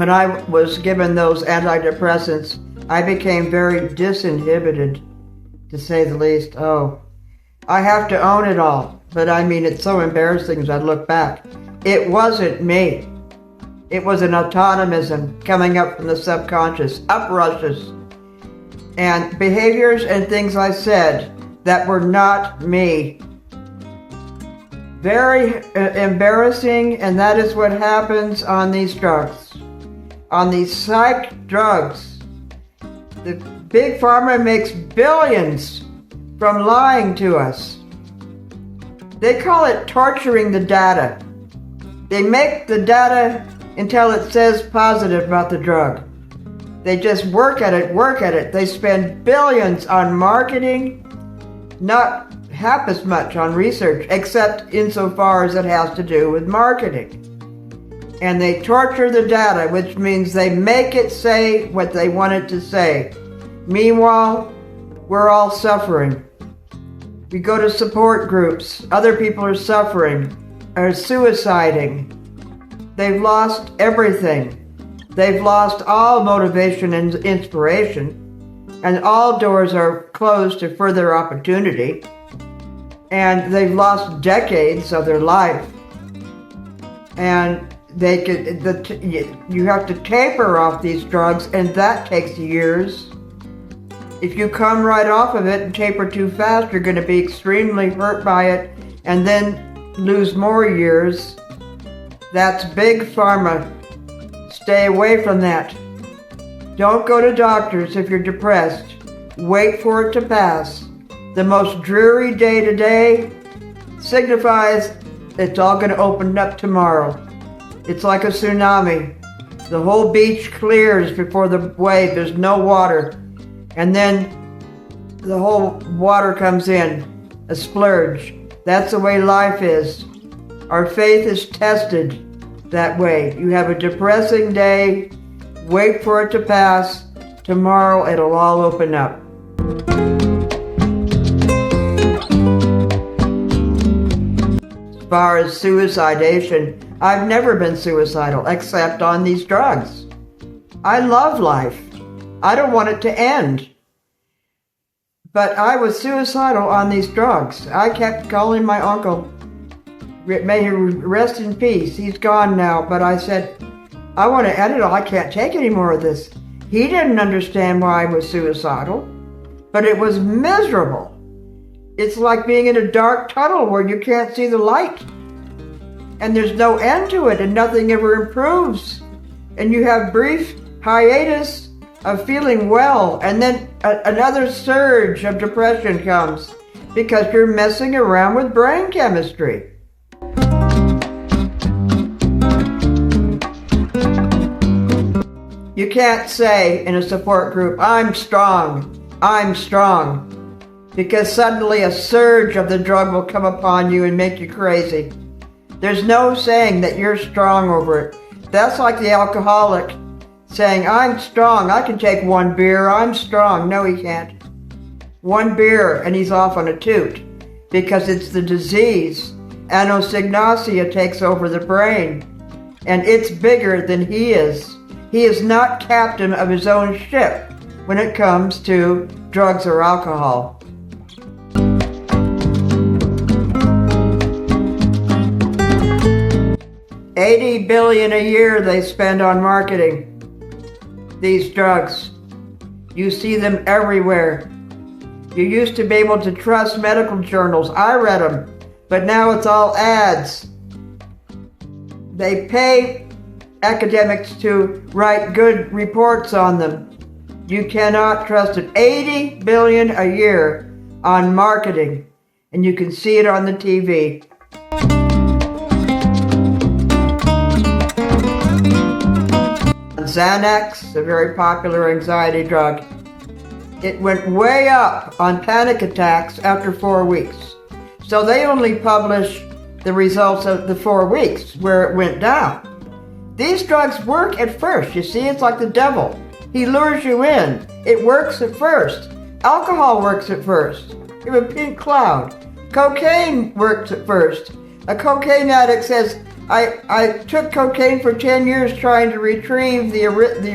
when I was given those antidepressants, I became very disinhibited, to say the least. Oh, I have to own it all. But I mean, it's so embarrassing as I look back. It wasn't me. It was an autonomism coming up from the subconscious, uprushes, and behaviors and things I said that were not me. Very embarrassing, and that is what happens on these drugs. On these psych drugs. The big pharma makes billions from lying to us. They call it torturing the data. They make the data until it says positive about the drug. They just work at it. They spend billions on marketing, not half as much on research, except insofar as it has to do with marketing. And they torture the data, which means they make it say what they want it to say. Meanwhile, we're all suffering. We go to support groups. Other people are suffering, are suiciding. They've lost everything. They've lost all motivation and inspiration, and all doors are closed to further opportunity. And they've lost decades of their life. And you have to taper off these drugs, and that takes years. If you come right off of it and taper too fast, you're going to be extremely hurt by it and then lose more years. That's big pharma. Stay away from that. Don't go to doctors if you're depressed. Wait for it to pass. The most dreary day today signifies it's all going to open up tomorrow. It's like a tsunami. The whole beach clears before the wave. There's no water. And then the whole water comes in, a splurge. That's the way life is. Our faith is tested that way. You have a depressing day, wait for it to pass. Tomorrow it'll all open up. As far as suicidation, I've never been suicidal except on these drugs. I love life. I don't want it to end. But I was suicidal on these drugs. I kept calling my uncle. May he rest in peace. He's gone now. But I said, I want to end it all. I can't take any more of this. He didn't understand why I was suicidal. But it was miserable. It's like being in a dark tunnel where you can't see the light. And there's no end to it, and nothing ever improves. And you have brief hiatus of feeling well, and then another surge of depression comes because you're messing around with brain chemistry. You can't say in a support group, I'm strong, because suddenly a surge of the drug will come upon you and make you crazy. There's no saying that you're strong over it. That's like the alcoholic saying, I'm strong, I can take one beer, I'm strong. No, he can't. One beer and he's off on a toot because it's the disease. Anosognosia takes over the brain, and it's bigger than he is. He is not captain of his own ship when it comes to drugs or alcohol. $80 billion a year they spend on marketing these drugs. You see them everywhere. You used to be able to trust medical journals. I read them, but now it's all ads. They pay academics to write good reports on them. You cannot trust it. $80 billion a year on marketing, and you can see it on the TV. Xanax, a very popular anxiety drug, it went way up on panic attacks after 4 weeks. So they only publish the results of the 4 weeks where it went down. These drugs work at first. You see, it's like the devil. He lures you in. It works at first. Alcohol works at first. You have a pink cloud. Cocaine works at first. A cocaine addict says, I took cocaine for 10 years trying to retrieve the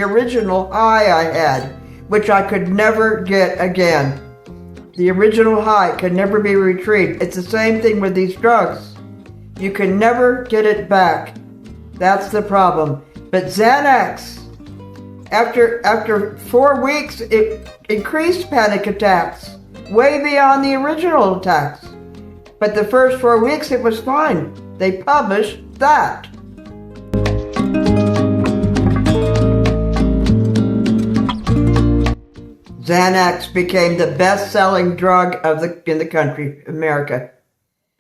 original high I had, which I could never get again. The original high can never be retrieved. It's the same thing with these drugs. You can never get it back. That's the problem. But Xanax, after 4 weeks, it increased panic attacks, way beyond the original attacks. But the first 4 weeks, it was fine. They published that. Xanax became the best-selling drug in the country, America,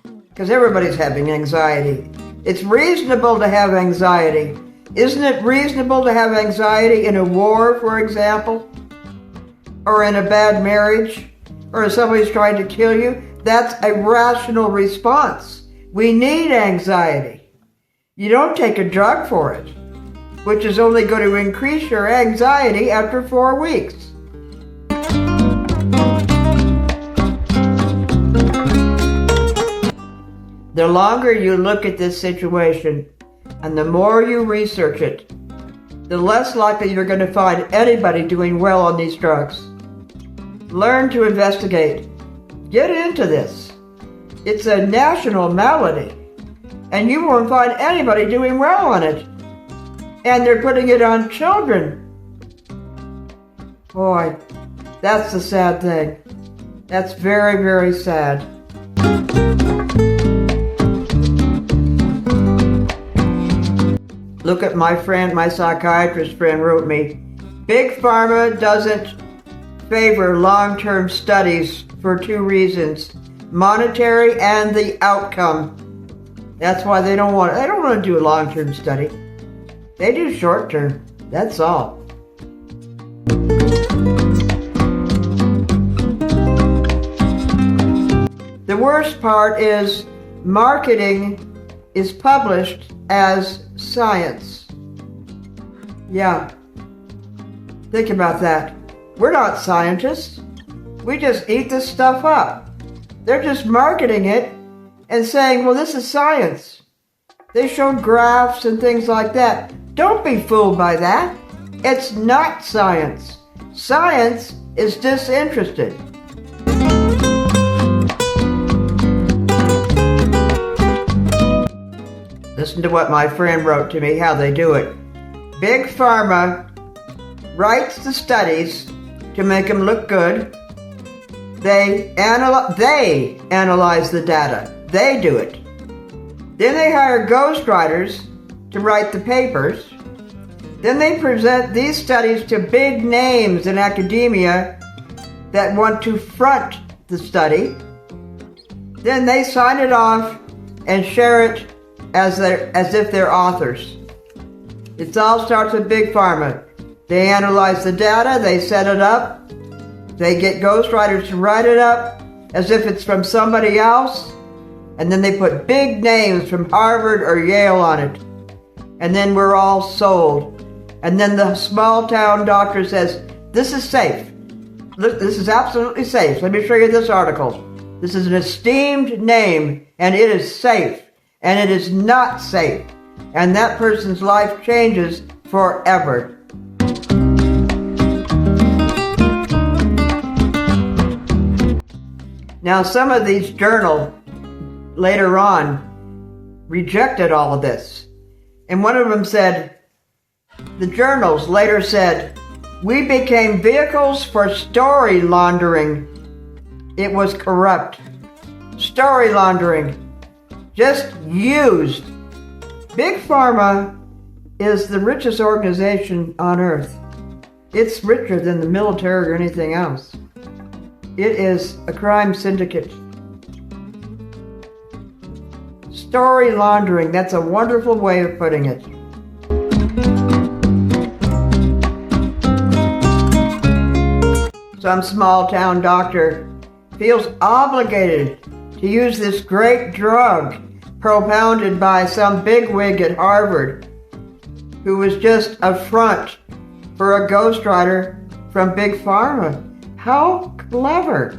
because everybody's having anxiety. It's reasonable to have anxiety. Isn't it reasonable to have anxiety in a war, for example? Or in a bad marriage? Or if somebody's trying to kill you? That's a rational response. We need anxiety. You don't take a drug for it, which is only going to increase your anxiety after 4 weeks. The longer you look at this situation and the more you research it, the less likely you're going to find anybody doing well on these drugs. Learn to investigate. Get into this. It's a national malady, and you won't find anybody doing well on it. And they're putting it on children. Boy, that's the sad thing. That's very, very sad. Look at my friend, my psychiatrist friend wrote me, Big Pharma doesn't favor long-term studies for 2 reasons, monetary and the outcome. That's why they don't want to do a long-term study. They do short-term, that's all. The worst part is marketing is published as science. Yeah. Think about that. We're not scientists. We just eat this stuff up. They're just marketing it and saying, well, this is science. They show graphs and things like that. Don't be fooled by that. It's not science. Science is disinterested. Listen to what my friend wrote to me, how they do it. Big Pharma writes the studies to make them look good. They analyze the data. They do it. Then they hire ghostwriters to write the papers. Then they present these studies to big names in academia that want to front the study. Then they sign it off and share it as if they're authors. It all starts with Big Pharma. They analyze the data, they set it up, they get ghostwriters to write it up as if it's from somebody else, and then they put big names from Harvard or Yale on it. And then we're all sold. And then the small town doctor says, this is safe. Look, this is absolutely safe. Let me show you this article. This is an esteemed name, and it is safe. And it is not safe. And that person's life changes forever. Now, some of these journals later on rejected all of this. And one of them said, the journals later said, we became vehicles for story laundering. It was corrupt. Story laundering. Just used. Big Pharma is the richest organization on earth. It's richer than the military or anything else. It is a crime syndicate. Story laundering, that's a wonderful way of putting it. Some small town doctor feels obligated to use this great drug propounded by some bigwig at Harvard who was just a front for a ghostwriter from Big Pharma. How clever.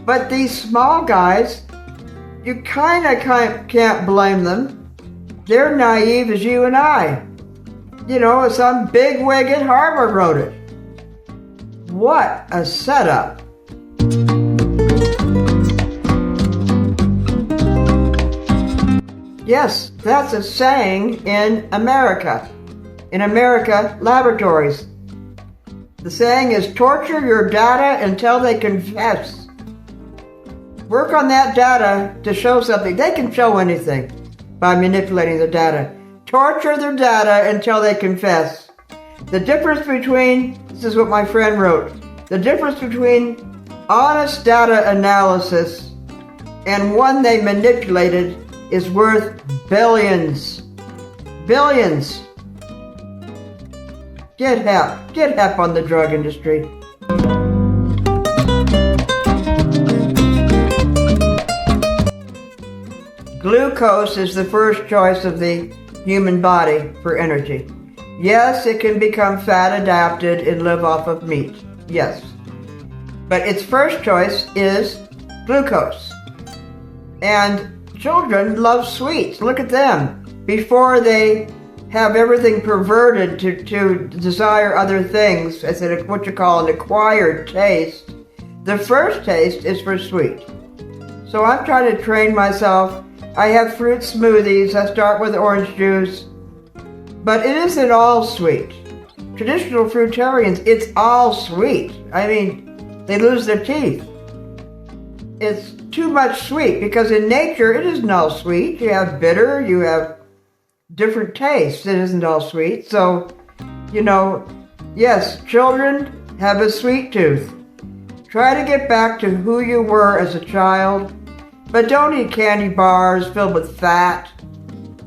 But these small guys, you kind of can't blame them. They're naive as you and I. You know, some bigwig at Harvard wrote it. What a setup. Yes, that's a saying in America. In America, laboratories. The saying is, torture your data until they confess. Work on that data to show something. They can show anything by manipulating the data. Torture their data until they confess. The difference between, this is what my friend wrote, the difference between honest data analysis and one they manipulated is worth billions. Billions. Get help on the drug industry. Glucose is the first choice of the human body for energy. Yes, it can become fat adapted and live off of meat. Yes. But its first choice is glucose. And children love sweets. Look at them. Before they have everything perverted to desire other things, as what you call an acquired taste, the first taste is for sweet. So I'm trying to train myself. I have fruit smoothies. I start with orange juice. But it isn't all sweet. Traditional fruitarians, it's all sweet. I mean, they lose their teeth. It's too much sweet because in nature it isn't all sweet. You have bitter, you have different tastes. It isn't all sweet. So, you know, yes, children have a sweet tooth. Try to get back to who you were as a child, but don't eat candy bars filled with fat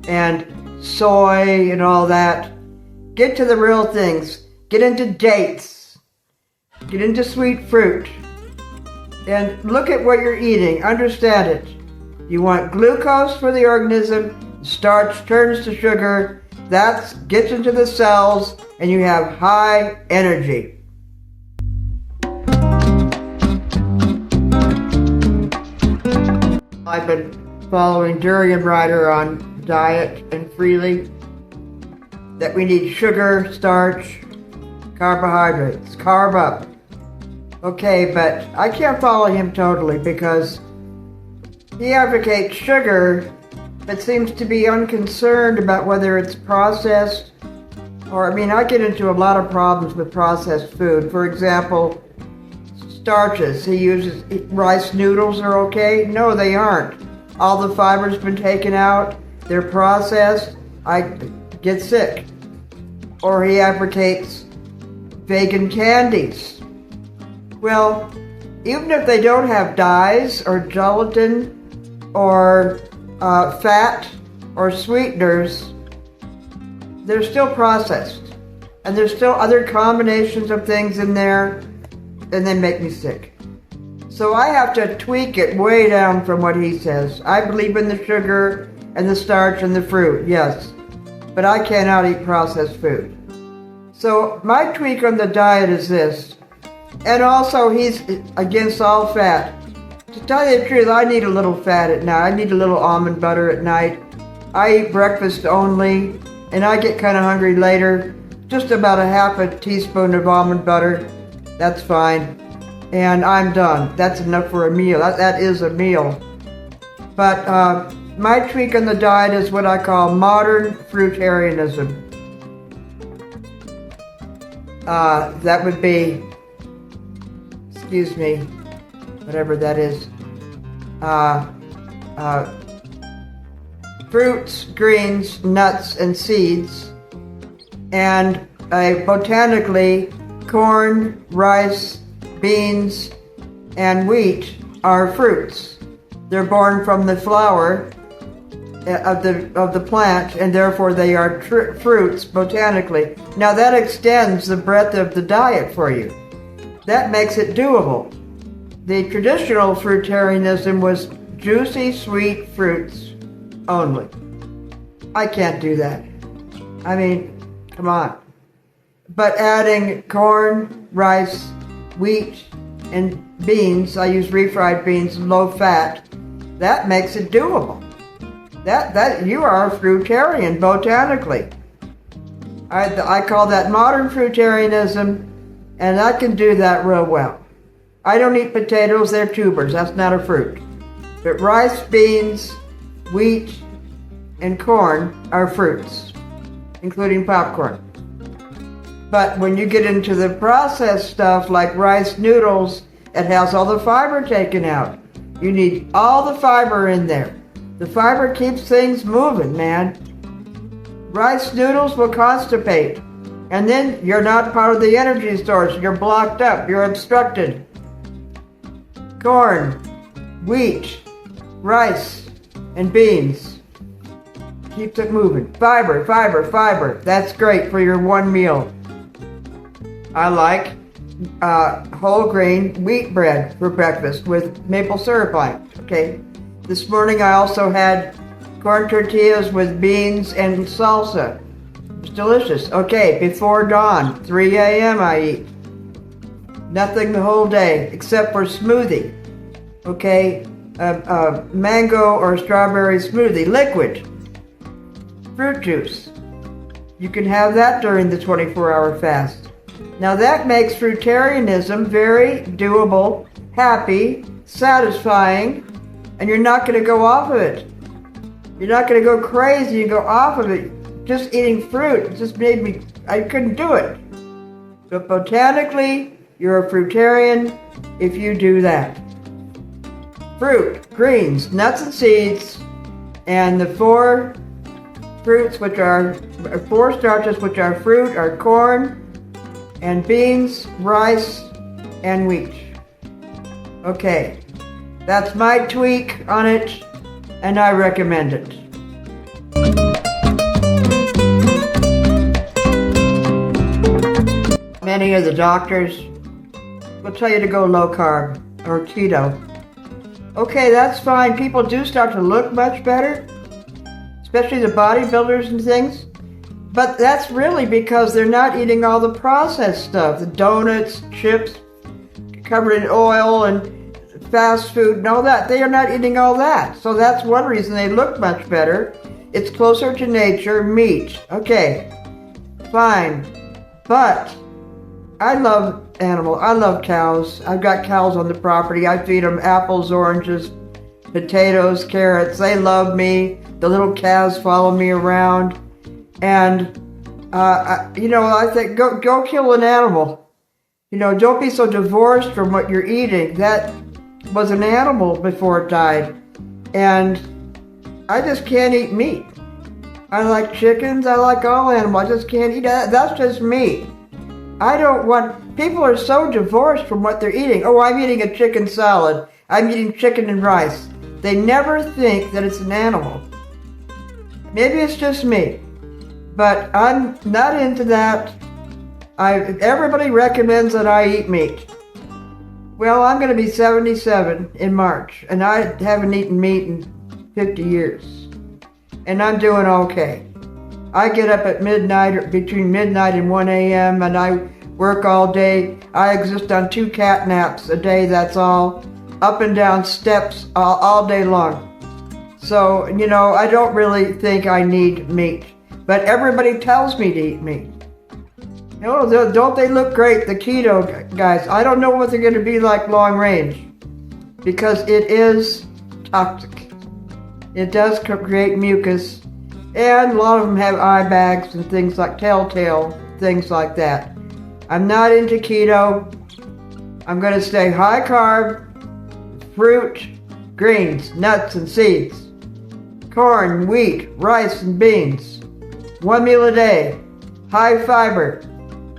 and soy and all that. Get to the real things. Get into dates. Get into sweet fruit. And look at what you're eating. Understand it. You want glucose for the organism. Starch turns to sugar. That gets into the cells, and you have high energy. I've been following Draggin writer on diet and freely. That we need sugar, starch, carbohydrates, carb up. Okay, but I can't follow him totally because he advocates sugar but seems to be unconcerned about whether it's processed or, I mean, I get into a lot of problems with processed food. For example, starches. He uses rice noodles are okay? No, they aren't. All the fiber's been taken out. They're processed. I get sick. Or he advocates vegan candies. Well, even if they don't have dyes or gelatin or fat or sweeteners, they're still processed. And there's still other combinations of things in there, and they make me sick. So I have to tweak it way down from what he says. I believe in the sugar and the starch and the fruit, yes. But I cannot eat processed food. So my tweak on the diet is this. And also he's against all fat. To tell you the truth, I need a little fat at night. I need a little almond butter at night. I eat breakfast only, and I get kind of hungry later. Just about a half a teaspoon of almond butter. That's fine. And I'm done. That's enough for a meal. That is a meal. But my tweak on the diet is what I call modern fruitarianism. That would be, excuse me, whatever that is. Fruits, greens, nuts, and seeds. And botanically, corn, rice, beans, and wheat are fruits. They're born from the flower of the plant, and therefore they are fruits botanically. Now that extends the breadth of the diet for you. That makes it doable. The traditional fruitarianism was juicy, sweet fruits only. I can't do that. I mean, come on. But adding corn, rice, wheat, and beans, I use refried beans, low fat, that makes it doable. That you are a fruitarian botanically. I call that modern fruitarianism, and I can do that real well. I don't eat potatoes, they're tubers, that's not a fruit. But rice, beans, wheat, and corn are fruits, including popcorn. But when you get into the processed stuff like rice noodles, it has all the fiber taken out. You need all the fiber in there. The fiber keeps things moving, man. Rice noodles will constipate, and then you're not part of the energy source. You're blocked up, you're obstructed. Corn, wheat, rice, and beans. Keeps it moving. Fiber, fiber, fiber. That's great for your one meal. I like whole grain wheat bread for breakfast with maple syrup on it. Okay. This morning I also had corn tortillas with beans and salsa. It's delicious. Okay, before dawn, 3 a.m. I eat. Nothing the whole day except for smoothie. Okay, mango or strawberry smoothie, liquid. Fruit juice. You can have that during the 24-hour fast. Now that makes fruitarianism very doable, happy, satisfying, and you're not going to go off of it. You're not going to go crazy and go off of it. Just eating fruit, it just made me, I couldn't do it. But botanically, you're a fruitarian if you do that. Fruit, greens, nuts and seeds, and the four fruits which are, four starches which are fruit are corn and beans, rice, and wheat. Okay, that's my tweak on it, and I recommend it. Many of the doctors will tell you to go low carb or keto. Okay, that's fine. People do start to look much better, especially the bodybuilders and things. But that's really because they're not eating all the processed stuff, the donuts, chips, covered in oil and fast food and all that. They are not eating all that. So that's one reason they look much better. It's closer to nature, meat. Okay, fine. But I love animals. I love cows. I've got cows on the property. I feed them apples, oranges, potatoes, carrots. They love me. The little calves follow me around. And, I think, go kill an animal. Don't be so divorced from what you're eating. That was an animal before it died. And I just can't eat meat. I like chickens. I like all animals. I just can't eat that. That's just me. I don't want, people are so divorced from what they're eating. Oh, I'm eating a chicken salad. I'm eating chicken and rice. They never think that it's an animal. Maybe it's just me, but I'm not into that. Everybody recommends that I eat meat. Well, I'm going to be 77 in March, and I haven't eaten meat in 50 years, and I'm doing okay. I get up at midnight, or between midnight and 1 a.m., and I work all day. I exist on 2 cat naps a day, that's all. Up and down steps all day long. So, I don't really think I need meat. But everybody tells me to eat meat. Don't they look great, the keto guys? I don't know what they're going to be like long range. Because it is toxic. It does create mucus. And a lot of them have eye bags and things like telltale, things like that. I'm not into keto. I'm going to stay high carb, fruit, greens, nuts and seeds, corn, wheat, rice and beans. 1 meal a day, high fiber.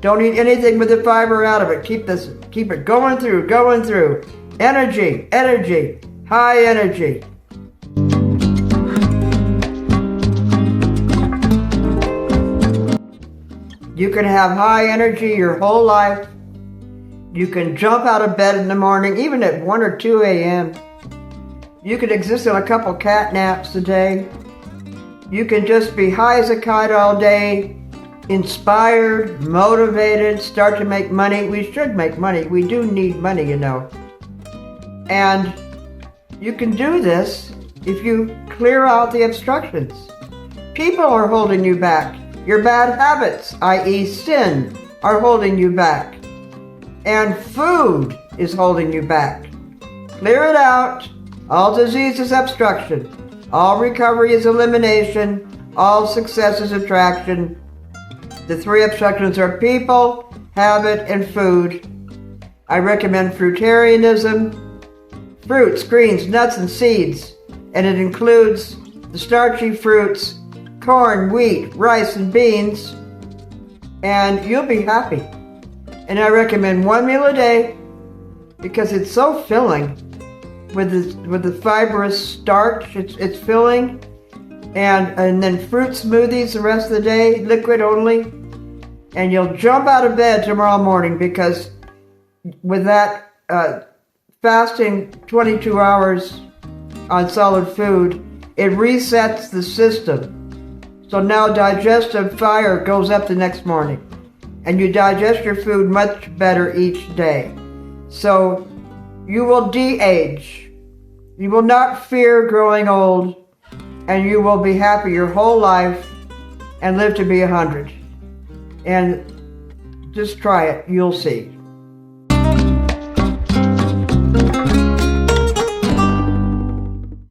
Don't eat anything with the fiber out of it. Keep it going through. Energy, high energy. You can have high energy your whole life. You can jump out of bed in the morning, even at 1 or 2 a.m. You can exist on a couple cat naps a day. You can just be high as a kite all day, inspired, motivated, start to make money. We should make money. We do need money, And you can do this if you clear out the obstructions. People are holding you back. Your bad habits, i.e. sin, are holding you back. And food is holding you back. Clear it out. All disease is obstruction. All recovery is elimination. All success is attraction. The three obstructions are people, habit, and food. I recommend fruitarianism. Fruits, greens, nuts, and seeds. And it includes the starchy fruits, corn, wheat, rice, and beans. And you'll be happy. And I recommend one meal a day because it's so filling with the fibrous starch. It's filling. And then fruit smoothies the rest of the day, liquid only. And you'll jump out of bed tomorrow morning because with that fasting 22 hours on solid food, it resets the system. So now digestive fire goes up the next morning. And you digest your food much better each day. So you will de-age. You will not fear growing old. And you will be happy your whole life and live to be 100. And just try it. You'll see.